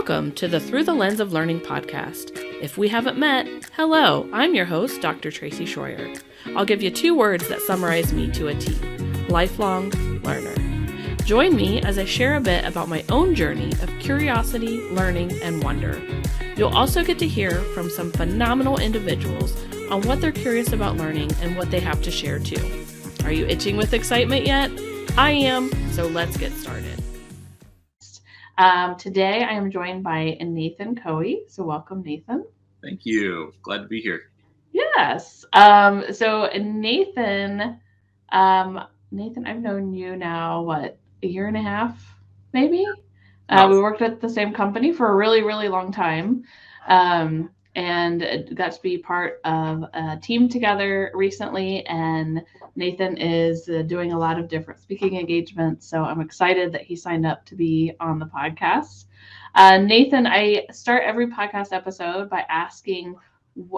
Welcome to the Through the Lens of Learning podcast. If we haven't met, hello, I'm your host, Dr. Tracy Schroyer. I'll give you 2 words that summarize me to a T: lifelong learner. Join me as I share a bit about my own journey of curiosity, learning, and wonder. You'll also get to hear from some phenomenal individuals on what they're curious about learning and what they have to share too. Are you itching with excitement yet? I am, so let's get started. Today I am joined by Nathan Coey. So welcome, Nathan. Thank you. Glad to be here. Yes. So Nathan, I've known you now, a year and a half, maybe? We worked at the same company for a really, really long time. And got to be part of a team together recently. And Nathan is doing a lot of different speaking engagements. So I'm excited that he signed up to be on the podcast. Nathan, I start every podcast episode by asking,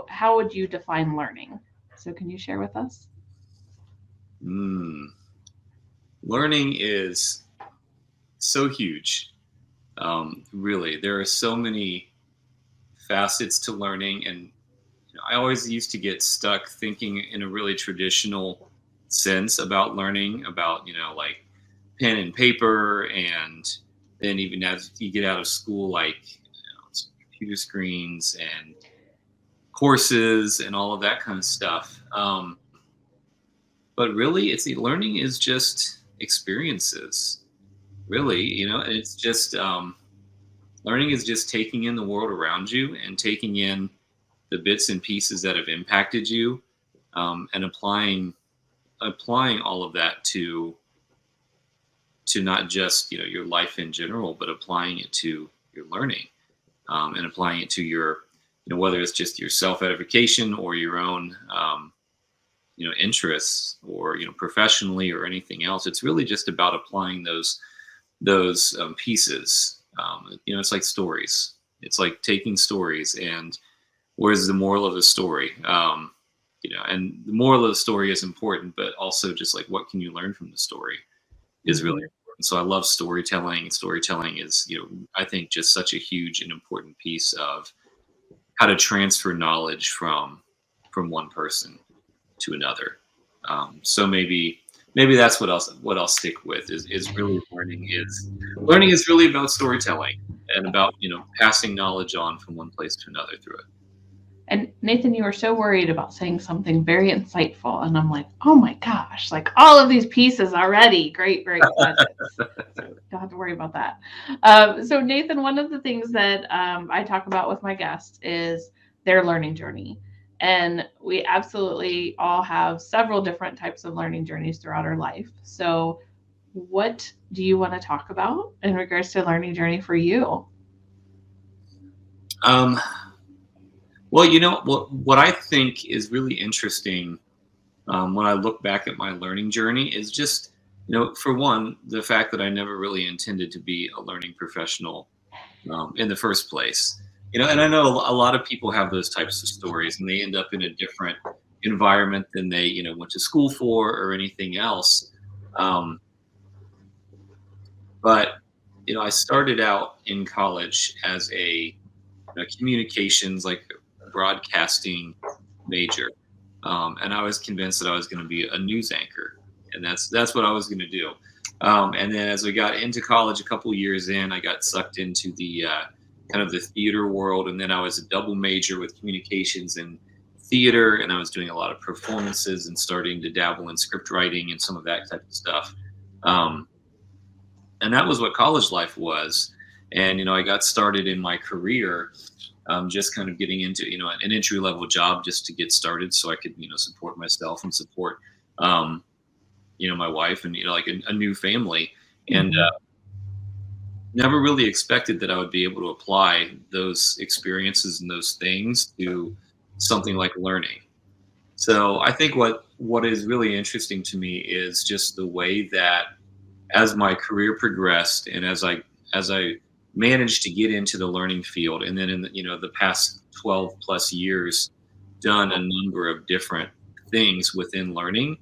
how would you define learning? So can you share with us? Learning is so huge. Really, there are so many facets to learning, and I always used to get stuck thinking in a really traditional sense about learning, about like pen and paper, and then even as you get out of school, like computer screens and courses and all of that kind of stuff. But really, learning is just experiences. Really, and it's just learning is just taking in the world around you and taking in the bits and pieces that have impacted you, and applying all of that to not just your life in general, but applying it to your learning, and applying it to your whether it's just your self-edification or your own interests, or professionally or anything else. It's really just about applying those pieces. It's like stories. It's like taking stories and where's the moral of the story? And the moral of the story is important, but also just like what can you learn from the story is really important. So I love storytelling. Storytelling is, I think just such a huge and important piece of how to transfer knowledge from one person to another. So maybe that's what I'll stick with is really learning is really about storytelling and about passing knowledge on from one place to another through it. And Nathan, you were so worried about saying something very insightful, and I'm like, oh my gosh, like all of these pieces already, great nuggets. So don't have to worry about that. So Nathan, one of the things that I talk about with my guests is their learning journey. And we absolutely all have several different types of learning journeys throughout our life. So what do you want to talk about in regards to learning journey for you? Well, what I think is really interesting when I look back at my learning journey is just, for one, the fact that I never really intended to be a learning professional in the first place. And I know a lot of people have those types of stories, and they end up in a different environment than they, went to school for or anything else. But I started out in college as a communications, like broadcasting major, and I was convinced that I was going to be a news anchor, and that's what I was going to do. And then as we got into college, a couple years in, I got sucked into the kind of the theater world, and then I was a double major with communications and theater, and I was doing a lot of performances and starting to dabble in script writing and some of that type of stuff. And that was what college life was. And I got started in my career just kind of getting into an entry level job just to get started, so I could support myself and support my wife and like a new family. And never really expected that I would be able to apply those experiences and those things to something like learning. So I think what is really interesting to me is just the way that as my career progressed and as I managed to get into the learning field, and then in the past 12 plus years done a number of different things within learning,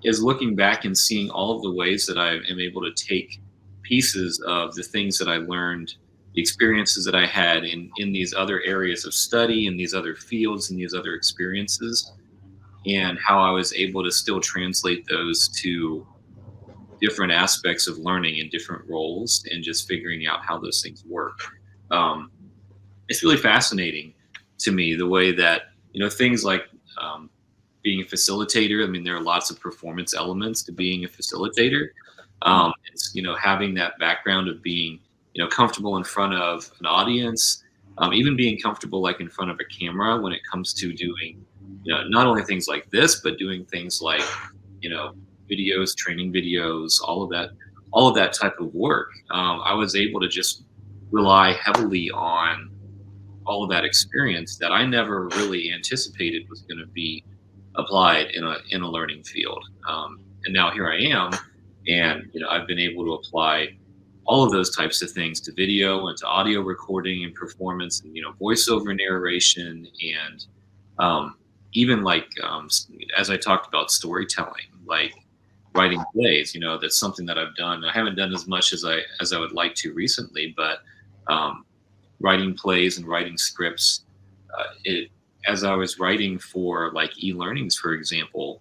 is looking back and seeing all of the ways that I am able to take pieces of the things that I learned the experiences that I had in these other areas of study, in these other fields, and these other experiences, and how I was able to still translate those to different aspects of learning in different roles and just figuring out how those things work. Um, it's really fascinating to me the way that, things like um, being a facilitator. I mean, there are lots of performance elements to being a facilitator. It's, having that background of being, comfortable in front of an audience, even being comfortable like in front of a camera when it comes to doing, not only things like this, but doing things like, you know, videos, training videos, all of that type of work. I was able to just rely heavily on all of that experience that I never really anticipated was going to be applied in a learning field. And now here I am, and I've been able to apply all of those types of things to video and to audio recording and performance, and voiceover narration, and even like as I talked about storytelling, like writing plays. That's something that I've done. I haven't done as much as I would like to recently, but writing plays and writing scripts. As I was writing for like e-learnings, for example,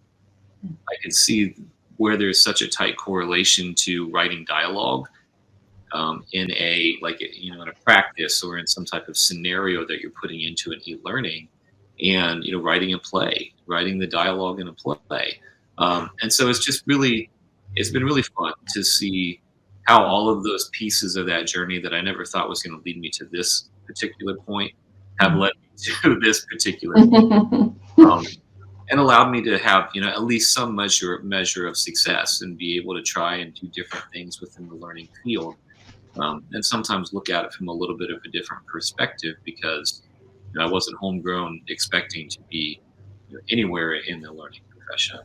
I could see where there's such a tight correlation to writing dialogue in in a practice or in some type of scenario that you're putting into an e-learning, and writing a play, writing the dialogue in a play. And so it's been really fun to see how all of those pieces of that journey that I never thought was going to lead me to this particular point have led me to this particular point, and allowed me to have at least some measure of success and be able to try and do different things within the learning field, and sometimes look at it from a little bit of a different perspective, because I wasn't homegrown expecting to be anywhere in the learning profession.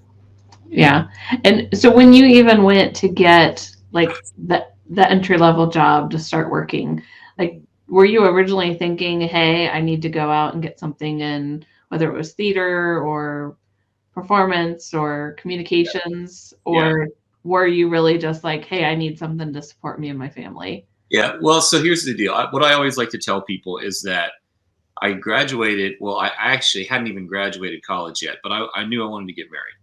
Yeah. And so when you even went to get like the entry level job to start working, like, were you originally thinking, hey, I need to go out and get something in, whether it was theater or performance or communications, or were you really just like, hey, I need something to support me and my family? Yeah. Well, so here's the deal. What I always like to tell people is that I graduated. Well, I actually hadn't even graduated college yet, but I knew I wanted to get married.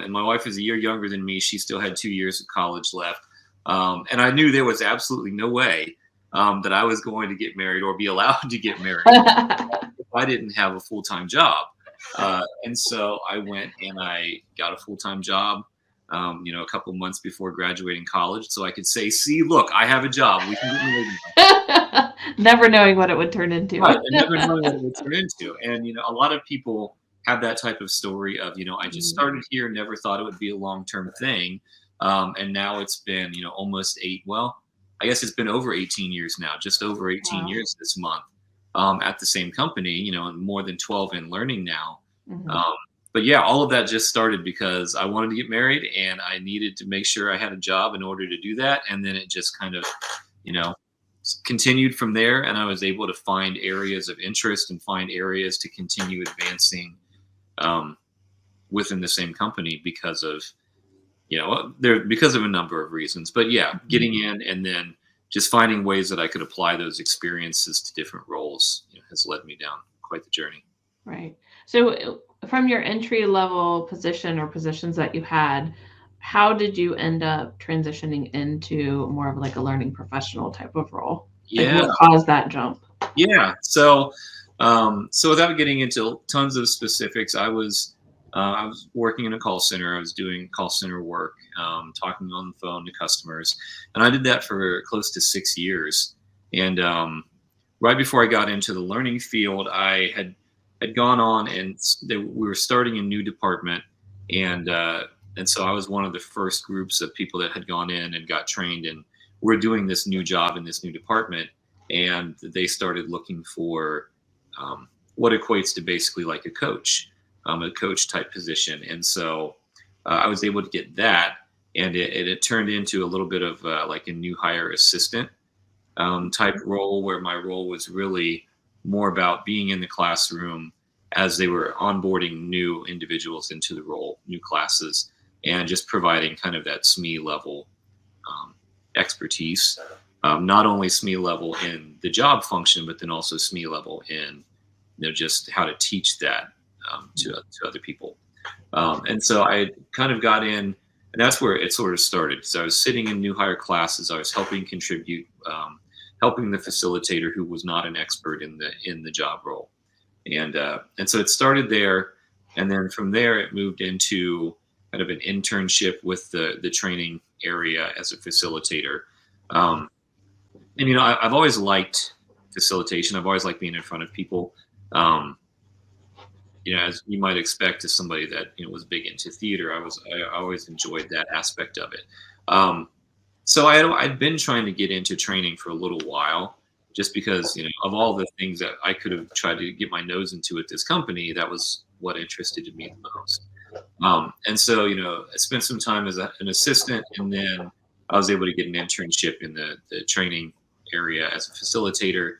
And my wife is a year younger than me. She still had 2 years of college left. And I knew there was absolutely no way that I was going to get married or be allowed to get married if I didn't have a full-time job. And so I went and I got a full-time job, a couple months before graduating college, so I could say, see, look, I have a job. We can get married. Never knowing what it would turn into. Right, and never knowing what it would turn into. And, a lot of people have that type of story of, I just started here, never thought it would be a long-term thing. And now it's been, almost I guess it's been over 18 years now, just over 18 Wow. years this month, at the same company, and more than 12 in learning now. But yeah, all of that just started because I wanted to get married and I needed to make sure I had a job in order to do that. And then it just kind of, continued from there. And I was able to find areas of interest and find areas to continue advancing within the same company because of a number of reasons. But yeah, getting in and then just finding ways that I could apply those experiences to different roles has led me down quite the journey. Right. So from your entry level position or positions that you had, how did you end up transitioning into more of like a learning professional type of role? Like, Yeah. what caused that jump? Yeah. So without getting into tons of specifics, I was working in a call center. I was doing call center work, talking on the phone to customers, and I did that for close to 6 years. And right before I got into the learning field, I had gone on, and we were starting a new department, and so I was one of the first groups of people that had gone in and got trained, and we're doing this new job in this new department, and they started looking for what equates to basically like a coach type position. And so I was able to get that, and it turned into a little bit of like a new hire assistant type role, where my role was really more about being in the classroom as they were onboarding new individuals into the role, new classes, and just providing kind of that SME level expertise. not only SME level in the job function, but then also SME level in just how to teach that to other people. And so I kind of got in, and that's where it sort of started. So I was sitting in new hire classes. I was helping contribute, helping the facilitator who was not an expert in the job role, and so it started there, and then from there it moved into kind of an internship with the training area as a facilitator. And I've always liked facilitation. I've always liked being in front of people. As you might expect, as somebody that was big into theater, I always enjoyed that aspect of it. So I'd been trying to get into training for a little while, just because of all the things that I could have tried to get my nose into at this company, that was what interested me the most. And so I spent some time as an assistant, and then I was able to get an internship in the training area as a facilitator.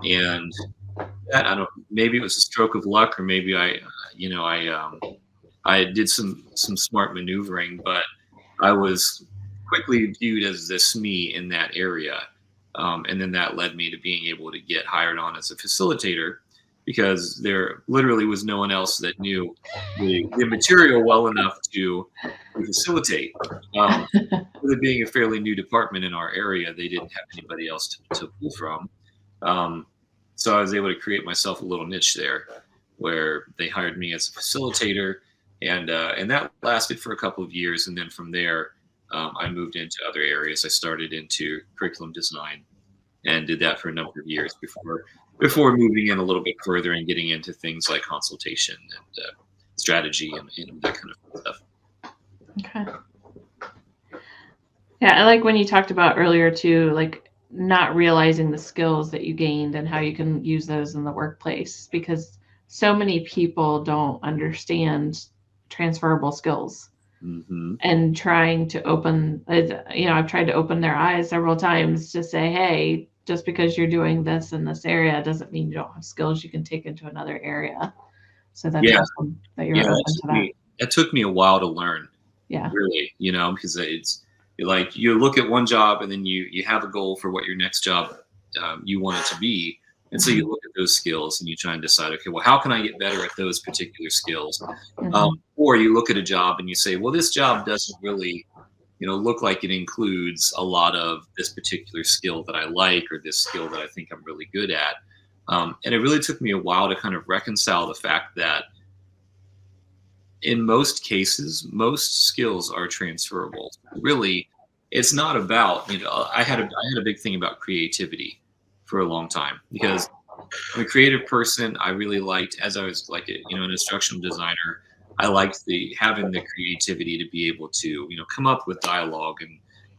And I don't, maybe it was a stroke of luck, or maybe I did some smart maneuvering, but I was quickly viewed as the SME in that area. And then that led me to being able to get hired on as a facilitator, because there literally was no one else that knew the material well enough to facilitate. With it being a fairly new department in our area, they didn't have anybody else to pull from. So I was able to create myself a little niche there, where they hired me as a facilitator, and that lasted for a couple of years. And then from there, I moved into other areas. I started into curriculum design and did that for a number of years before moving in a little bit further and getting into things like consultation and strategy and that kind of stuff. Okay. Yeah, I like when you talked about earlier too, like not realizing the skills that you gained and how you can use those in the workplace, because so many people don't understand transferable skills. Mm-hmm. And trying to open, I've tried to open their eyes several times to say, hey, just because you're doing this in this area doesn't mean you don't have skills you can take into another area. So that's awesome that you're open to that. It took me a while to learn. Yeah. Really, because it's like you look at one job and then you have a goal for what your next job you want it to be. And so you look at those skills and you try and decide, okay, well, how can I get better at those particular skills? Mm-hmm. Or you look at a job and you say, well, this job doesn't really, look like it includes a lot of this particular skill that I like, or this skill that I think I'm really good at. And it really took me a while to kind of reconcile the fact that in most cases, most skills are transferable. Really, it's not about, I had a big thing about creativity for a long time, because I'm a creative person. I really liked, as I was like an instructional designer, I liked having the creativity to be able to come up with dialogue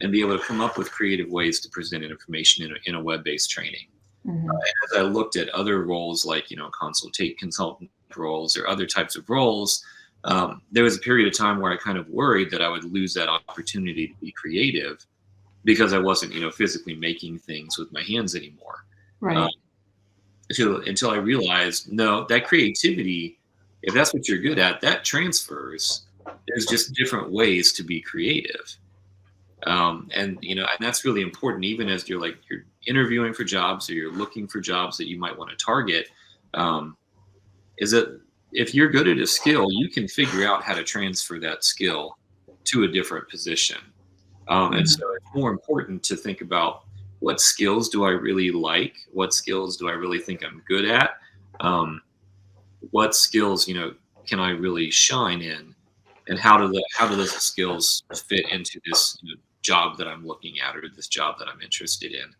and be able to come up with creative ways to present information in a web-based training. Mm-hmm. As I looked at other roles like consultant roles or other types of roles, there was a period of time where I kind of worried that I would lose that opportunity to be creative, because I wasn't, physically making things with my hands anymore. Right. Until I realized, no, that creativity, if that's what you're good at, that transfers. There's just different ways to be creative. And that's really important, even as you're interviewing for jobs, or you're looking for jobs that you might want to target, is that if you're good at a skill, you can figure out how to transfer that skill to a different position. And so it's more important to think about, what skills do I really like? What skills do I really think I'm good at? What skills, can I really shine in? And how do those skills fit into this job that I'm looking at, or this job that I'm interested in,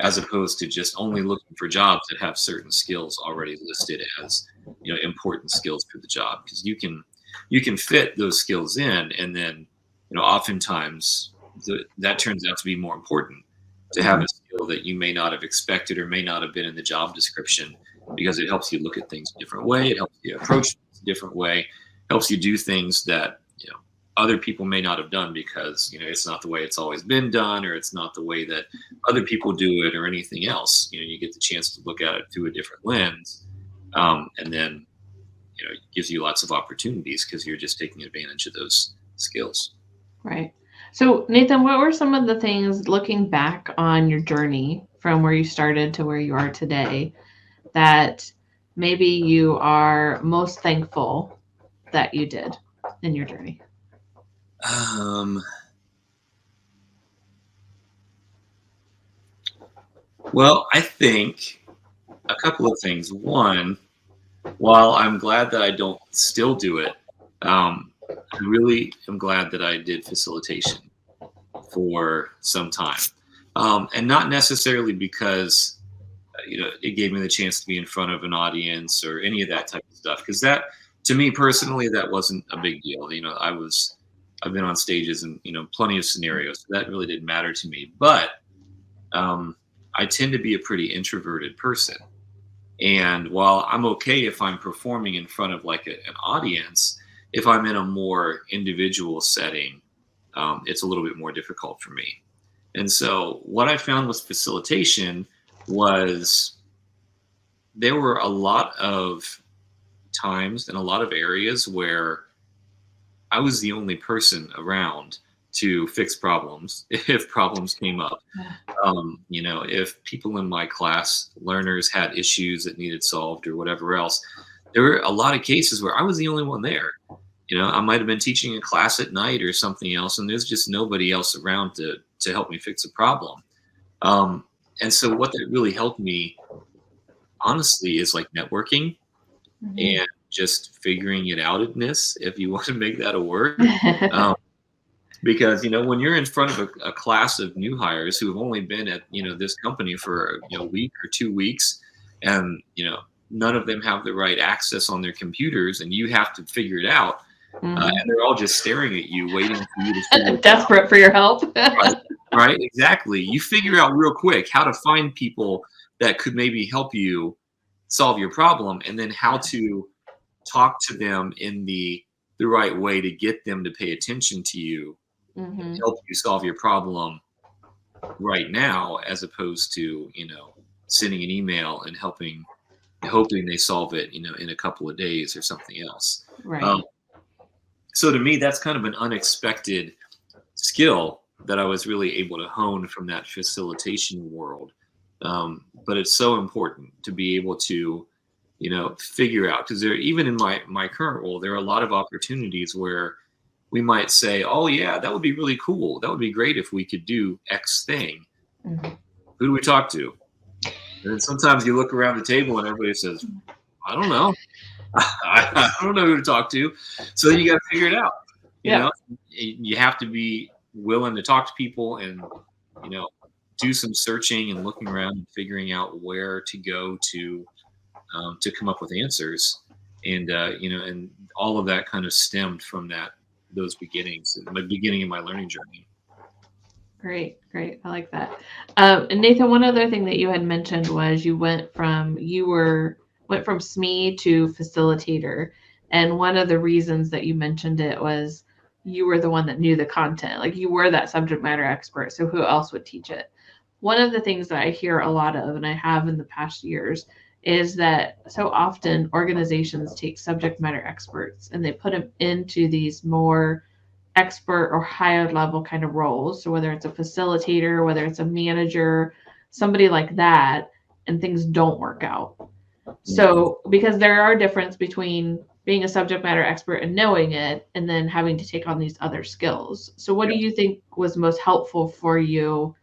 as opposed to just only looking for jobs that have certain skills already listed as, important skills for the job, because you can fit those skills in, and then, oftentimes that turns out to be more important to have a skill that you may not have expected or may not have been in the job description, because it helps you look at things a different way. It helps you approach things a different way, helps you do things that, other people may not have done, because, it's not the way it's always been done, or it's not the way that other people do it, or anything else. You get the chance to look at it through a different lens. And then, it gives you lots of opportunities, because you're just taking advantage of those skills. Right. So, Nathan, what were some of the things looking back on your journey from where you started to where you are today that maybe you are most thankful that you did in your journey? Um, well, I think a couple of things. One, while I'm glad that I don't still do it, I really am glad that I did facilitation for some time. And not necessarily because, it gave me the chance to be in front of an audience or any of that type of stuff. Because that, to me personally, that wasn't a big deal. I've been on stages and, plenty of scenarios. So that really didn't matter to me. But um, I tend to be a pretty introverted person. And while I'm okay if I'm performing in front of like an audience, if I'm in a more individual setting, it's a little bit more difficult for me. And so what I found with facilitation was there were a lot of times and a lot of areas where I was the only person around to fix problems if problems came up. If people in my class, learners had issues that needed solved or whatever else, there were a lot of cases where I was the only one there. I might have been teaching a class at night or something else, and there's just nobody else around to help me fix a problem. And so what that really helped me, honestly, is like networking Mhm. and just figuring it outedness, if you want to make that a word. Um, because when you're in front of a class of new hires who have only been at this company for a week or 2 weeks, and none of them have the right access on their computers, and you have to figure it out, Mhm. and they're all just staring at you, waiting for you to figure it out. Desperate for your help. Right, right, exactly. You figure out real quick how to find people that could maybe help you solve your problem, and then how to talk to them in the right way to get them to pay attention to you, Hmm. help you solve your problem right now, as opposed to sending an email and hoping they solve it in a couple of days or something else. um, Right. so to me, that's kind of an unexpected skill that I was really able to hone from that facilitation world. But it's so important to be able to figure out, because there, even in my current role, there are a lot of opportunities where we might say, oh yeah, that would be really cool, that would be great if we could do X thing. Mhm. Who do we talk to? And then sometimes you look around the table and everybody says, I don't know. I don't know who to talk to. So then you got to figure it out. You Yep. know, you have to be willing to talk to people and, you know, do some searching and looking around and figuring out where to go to come up with answers. And, and all of that kind of stemmed from those beginnings, the beginning of my learning journey. Great, great. I like that. And Nathan, one other thing that you had mentioned was went from SME to facilitator, and one of the reasons that you mentioned it was you were the one that knew the content, like you were that subject matter expert. So who else would teach it? One of the things that I hear a lot of, and I have in the past years, is that so often organizations take subject matter experts and they put them into these more expert or higher level kind of roles. So whether it's a facilitator, whether it's a manager, somebody like that, and things don't work out. Mhm. So because there are difference between being a subject matter expert and knowing it and then having to take on these other skills. So what Yeah. do you think was most helpful for you?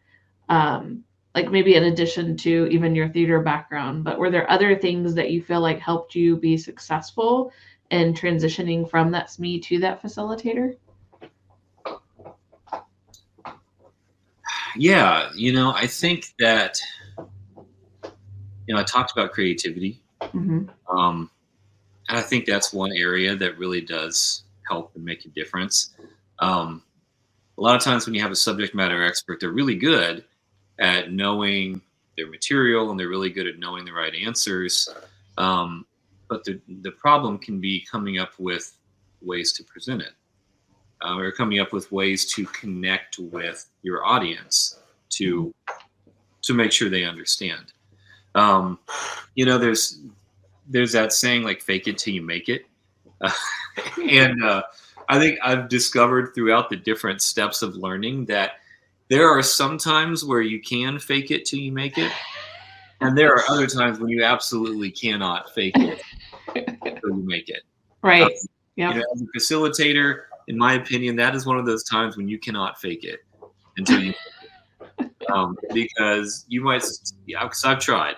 Like maybe in addition to even your theater background, but were there other things that you feel like helped you be successful in transitioning from that SME to that facilitator? Yeah. I think that, I talked about creativity. Mm-hmm. Um, and I think that's one area that really does help and make a difference. Um, a lot of times when you have a subject matter expert, they're really good at knowing their material and they're really good at knowing the right answers. Um, but the problem can be coming up with ways to present it, or coming up with ways to connect with your audience Mm-hmm. to make sure they understand. Um, there's that saying, like, fake it till you make it. Uh, and I think I've discovered throughout the different steps of learning that there are some times where you can fake it till you make it. And there are other times when you absolutely cannot fake it till you make it. Um, Right. Yep. as a facilitator, in my opinion, that is one of those times when you cannot fake it until you because you might, yeah, because I've tried.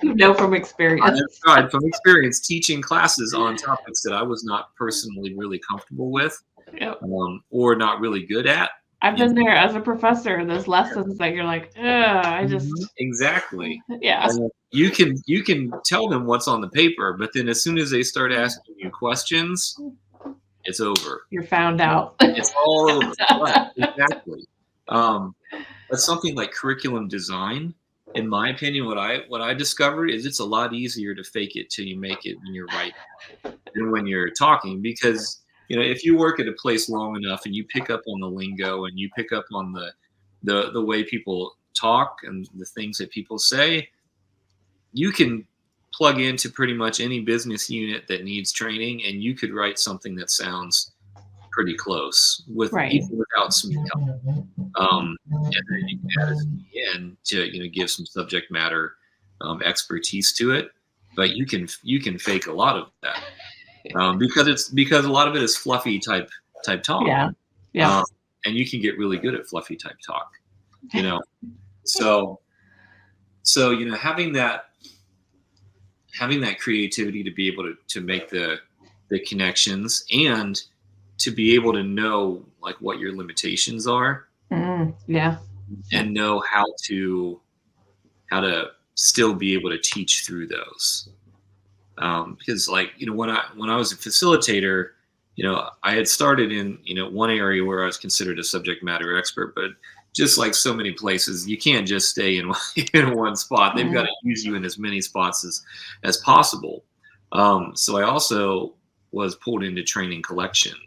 You know from I experience. have tried from experience teaching classes on topics that I was not personally really comfortable with, Yep. or not really good at. I've been there as a professor. There's lessons that you're like, I just, Exactly. yeah. You can tell them what's on the paper, but then as soon as they start asking you questions, it's over. You're found out. It's all over. Right, exactly. But something like curriculum design, in my opinion, what I discovered is it's a lot easier to fake it till you make it when you're writing than when you're talking, because if you work at a place long enough and you pick up on the lingo and you pick up on the way people talk and the things that people say, you can plug into pretty much any business unit that needs training, and you could write something that sounds pretty close Right. even without some help. And then you can add it in to give some subject matter expertise to it. But you can fake a lot of that because a lot of it is fluffy type talk. Yeah. Yeah. And you can get really good at fluffy type talk. So having that creativity to be able to make the connections and to be able to know like what your limitations are. Yeah. And know how to still be able to teach through those. Because when I was a facilitator, I had started in one area where I was considered a subject matter expert, but just like so many places, you can't just stay in one spot. They've got to use you in as many spots as possible. So I also was pulled into training collection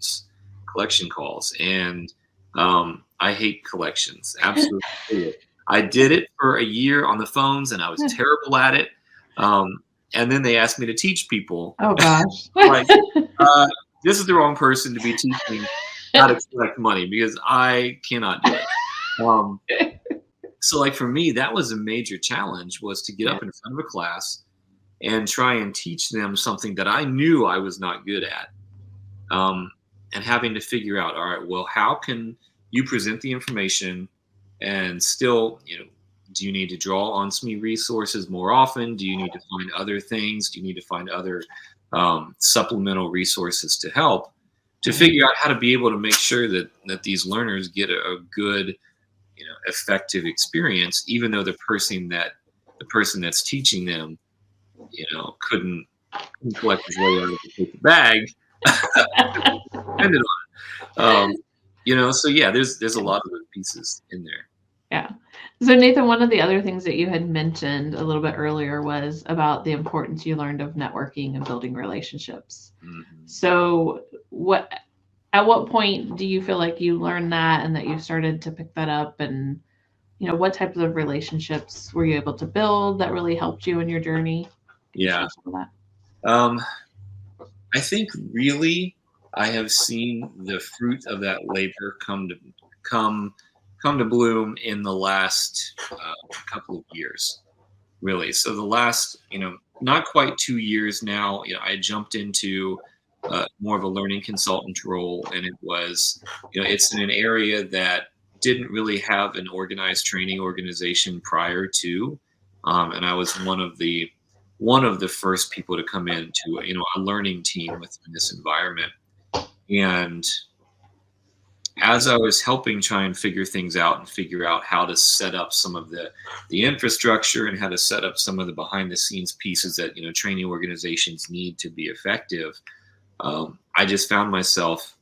calls, and I hate collections. Absolutely hate it. I did it for a year on the phones, and I was terrible at it. And then they asked me to teach people. Oh gosh. Like, this is the wrong person to be teaching how to collect money because I cannot do it. So like for me, that was a major challenge, was to get up in front of a class and try and teach them something that I knew I was not good at. And having to figure out, all right, well, how can you present the information and still, do you need to draw on some resources more often? Do you need to find other things? Do you need to find other supplemental resources to help to figure out how to be able to make sure that these learners get a good, effective experience, even though the person that's teaching them, couldn't collect his way out of the paper bag. Depended on it. So yeah, there's a lot of those pieces in there. Yeah. So Nathan, one of the other things that you had mentioned a little bit earlier was about the importance you learned of networking and building relationships. Mm-hmm. So at what point do you feel like you learned that and that you started to pick that up, and what types of relationships were you able to build that really helped you in your journey? Yeah. I think really I have seen the fruit of that labor come to bloom in the last couple of years, really. So the last, not quite 2 years now, I jumped into more of a learning consultant role, and it was, it's in an area that didn't really have an organized training organization prior to, and I was one of the first people to come into a learning team within this environment. And as I was helping try and figure things out and figure out how to set up some of the infrastructure and how to set up some of the behind the scenes pieces that training organizations need to be effective, I just found myself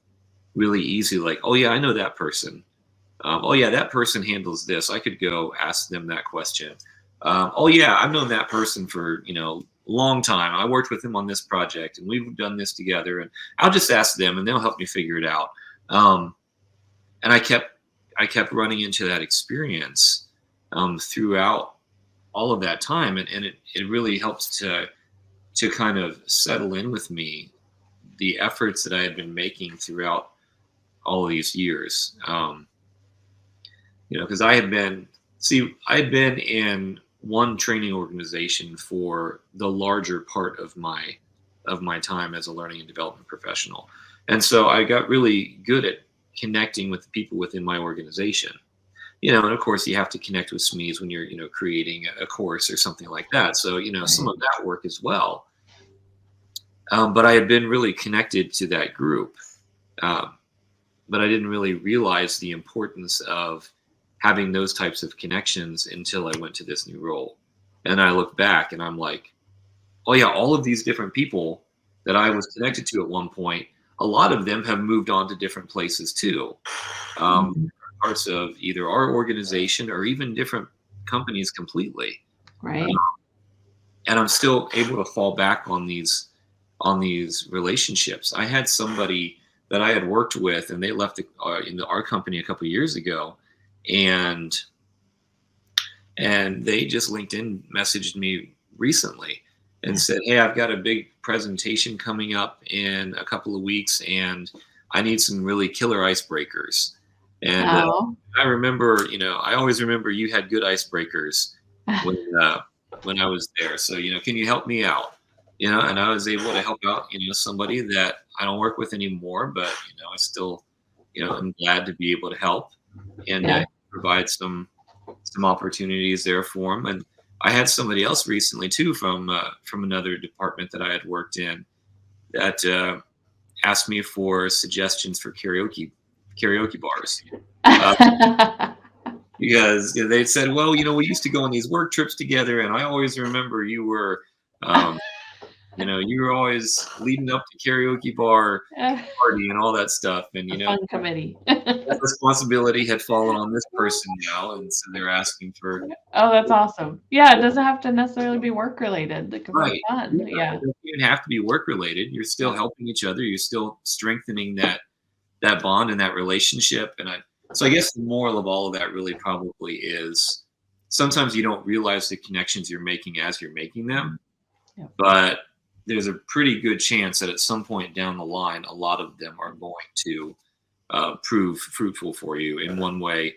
really easy, like, oh yeah, I know that person. Oh yeah, that person handles this. I could go ask them that question. Oh yeah, I've known that person for long time. I worked with them on this project, and we've done this together. And I'll just ask them, and they'll help me figure it out. And I kept running into that experience throughout all of that time, and it really helped to kind of settle in with me the efforts that I had been making throughout all of these years. Because I had been in one training organization for the larger part of my time as a learning and development professional. And so I got really good at connecting with the people within my organization. And of course you have to connect with SMEs when you're, creating a course or something like that. So, some of that work as well. But I had been really connected to that group. But I didn't really realize the importance of having those types of connections until I went to this new role. And I look back and I'm like, oh yeah, all of these different people that I was connected to at one point, a lot of them have moved on to different places too. Parts of either our organization or even different companies completely. Right. And I'm still able to fall back on these relationships. I had somebody that I had worked with, and they left our company a couple of years ago, and they just LinkedIn messaged me recently and said, hey, I've got a big presentation coming up in a couple of weeks, and I need some really killer icebreakers. And I remember, I always remember you had good icebreakers when I was there. So, can you help me out? And I was able to help out, somebody that I don't work with anymore, but, I still, I'm glad to be able to help and provide some opportunities there for them. And I had somebody else recently too from another department that I had worked in that asked me for suggestions for karaoke bars. Because they said, well, we used to go on these work trips together, and I always remember you were you were always leading up to karaoke bar party and all that stuff. And, fun committee. that responsibility had fallen on this person now. And so they're asking for. Oh, that's awesome. Yeah. It doesn't have to necessarily be work related. It can be fun. Yeah. It doesn't even have to be work related. You're still helping each other. You're still strengthening that bond and that relationship. And so I guess the moral of all of that really probably is sometimes you don't realize the connections you're making as you're making them, but there's a pretty good chance that at some point down the line, a lot of them are going to prove fruitful for you in one way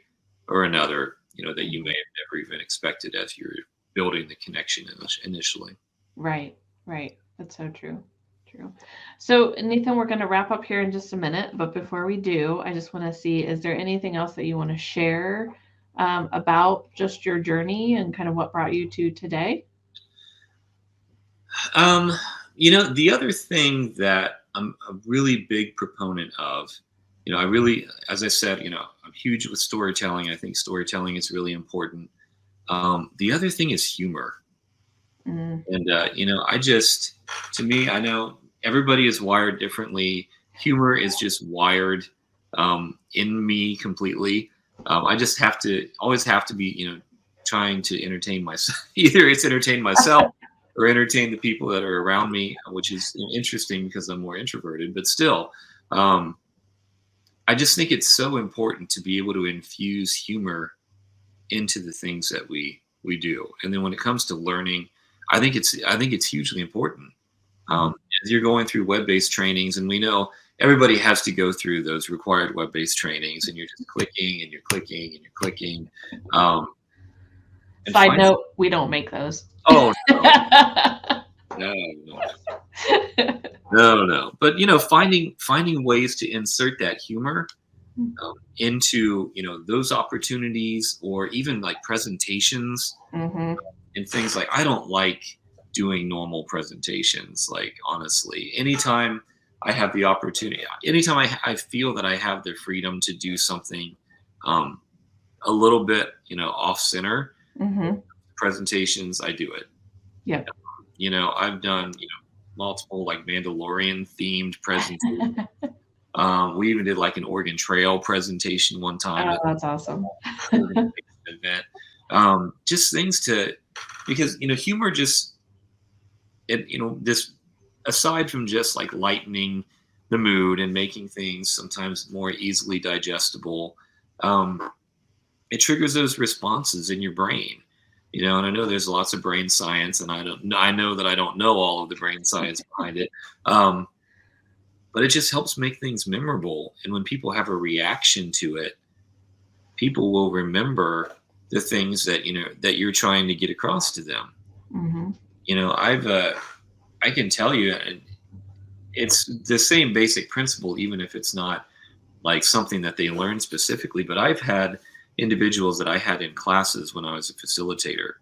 or another, that you may have never even expected as you're building the connection initially. Right. That's so true. So Nathan, we're going to wrap up here in just a minute, but before we do, I just want to see, is there anything else that you want to share about just your journey and kind of what brought you to today? The other thing that I'm a really big proponent of, as I said, I'm huge with storytelling. I think storytelling is really important. The other thing is humor. And, to me, I know everybody is wired differently. Humor is just wired in me completely. I just always have to be, trying to entertain myself. Either it's entertain myself or entertain the people that are around me, which is interesting because I'm more introverted, but still, I just think it's so important to be able to infuse humor into the things that we do. And then when it comes to learning, I think it's hugely important. As you're going through web-based trainings, and we know everybody has to go through those required web-based trainings, and you're just clicking and you're clicking and you're clicking. Side note, we don't make those. Oh, no. But finding ways to insert that humor into those opportunities, or even like presentations and things like, I don't like doing normal presentations. Like, honestly, anytime I have the opportunity, anytime I feel that I have the freedom to do something a little bit off center, presentations, I do it. Yeah. I've done multiple like Mandalorian themed presentations. We even did like an Oregon Trail presentation one time. Oh, that's awesome. Event. Just things because humor just this, aside from just like lightening the mood and making things sometimes more easily digestible, it triggers those responses in your brain. And I know there's lots of brain science, and I know that I don't know all of the brain science behind it. but it just helps make things memorable. And when people have a reaction to it, people will remember the things that, that you're trying to get across to them. Mm-hmm. I can tell you, it's the same basic principle, even if it's not like something that they learn specifically. But I've had individuals that I had in classes when I was a facilitator,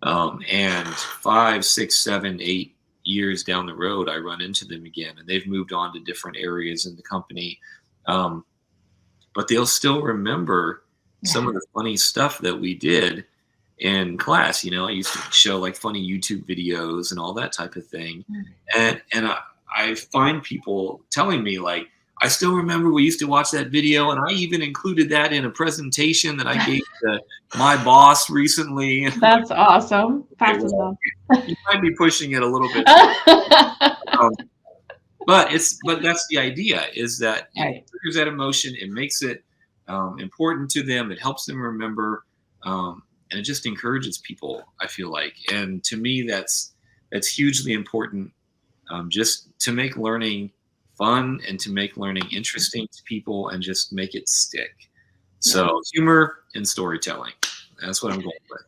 and 5, 6, 7, 8 years down the road, I run into them again, and they've moved on to different areas in the company. But they'll still remember some of the funny stuff that we did in class. I used to show like funny YouTube videos and all that type of thing. And I find people telling me like, I still remember we used to watch that video, and I even included that in a presentation that I gave to my boss recently. That's awesome. Okay, well, you might be pushing it a little bit. But that's the idea, is that it triggers that emotion. It makes it important to them. It helps them remember. And it just encourages people, I feel like. And to me, that's hugely important, just to make learning fun and to make learning interesting to people and just make it stick. So humor and storytelling, that's what I'm going with.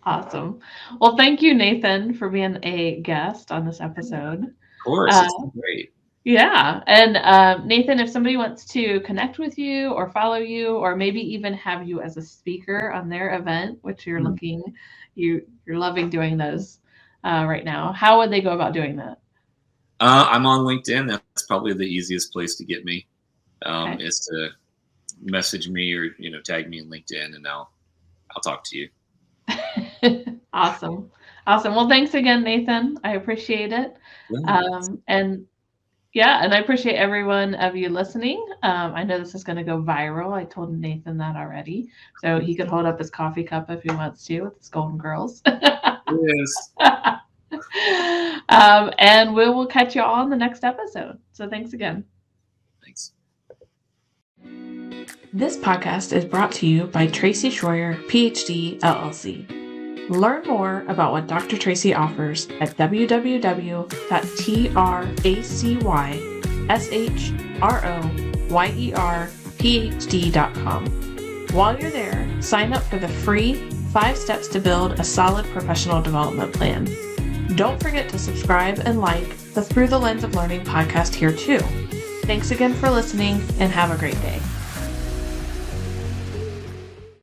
Awesome. Well, thank you, Nathan, for being a guest on this episode. Of course, it's great. Yeah. And Nathan, if somebody wants to connect with you or follow you, or maybe even have you as a speaker on their event, which you're you're loving doing those right now, how would they go about doing that? I'm on LinkedIn. That's probably the easiest place to get me. Is to message me or tag me in LinkedIn, and I'll talk to you. Awesome. Well, thanks again, Nathan. I appreciate it. And I appreciate every one of you listening. I know this is going to go viral. I told Nathan that already. So he could hold up his coffee cup if he wants to with his Golden Girls. Yes. And we will catch you all in the next episode. So thanks again. Thanks. This podcast is brought to you by Tracy Schroyer, PhD, LLC. Learn more about what Dr. Tracy offers at www.tracyshroyerphd.com. While you're there, sign up for the free 5 steps to build a solid professional development plan. Don't forget to subscribe and like the Through the Lens of Learning podcast here too. Thanks again for listening, and have a great day.